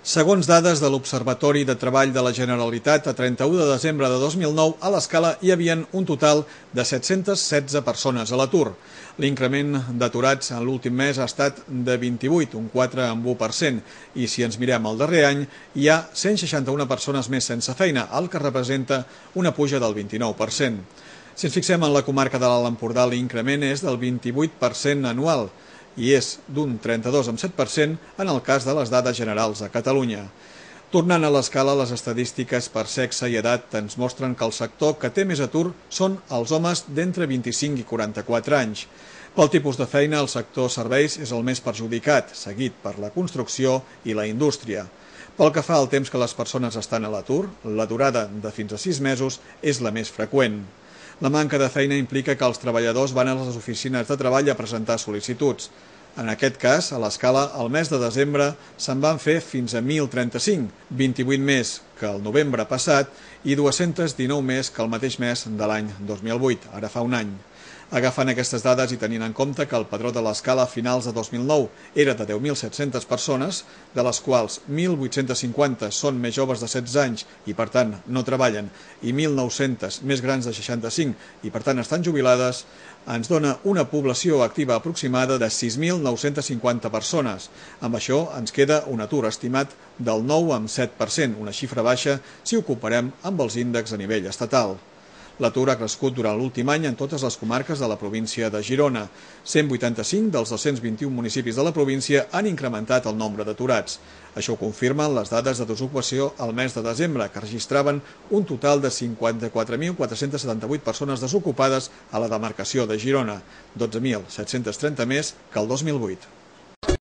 Segons dades de l'Observatori de Treball de la Generalitat, a 31 de desembre de 2009, a l'escala hi havia un total de 716 persones a l'atur. L'increment d'aturats en l'últim mes ha estat de 28, un 4,1%, i si ens mirem el darrer any, hi ha 161 persones més sense feina, el que representa una puja del 29%. Si ens fixem en la comarca de l'Alt Empordà, l'increment és del 28% anual, i és d'un 32,7% en el cas de les dades generals a Catalunya. Tornant a l'escala, les estadístiques per sexe i edat ens mostren que el sector que té més atur són els homes d'entre 25 i 44 anys. Pel tipus de feina, el sector serveis és el més perjudicat, seguit per la construcció i la indústria. Pel que fa al temps que les persones estan a l'atur, la durada de fins a 6 mesos és la més freqüent. La manca de feina implica que els treballadors van a les oficines de treball a presentar sol·licituds. En aquest cas, a l'escala, el mes de desembre se'n van fer fins a 1.035, 28 més que el novembre passat i 219 més que el mateix mes de l'any 2008, ara fa un any. Agafant aquestes dades i tenint en compte que el padró de l'escala a finals de 2009 era de 10.700 persones, de les quals 1.850 són més joves de 16 anys i per tant no treballen, i 1.900 més grans de 65 i per tant estan jubilades, ens dona una població activa aproximada de 6.950 persones. Amb això ens queda un atur estimat del 9,7%, una xifra baixa si ho comparem amb els índexs a nivell estatal. L'atur ha crescut durant l'últim any en totes les comarques de la província de Girona. 185 dels 221 municipis de la província han incrementat el nombre d'aturats. Això ho confirmen les dades de desocupació al mes de desembre, que registraven un total de 54.478 persones desocupades a la demarcació de Girona, 12.730 més que el 2008.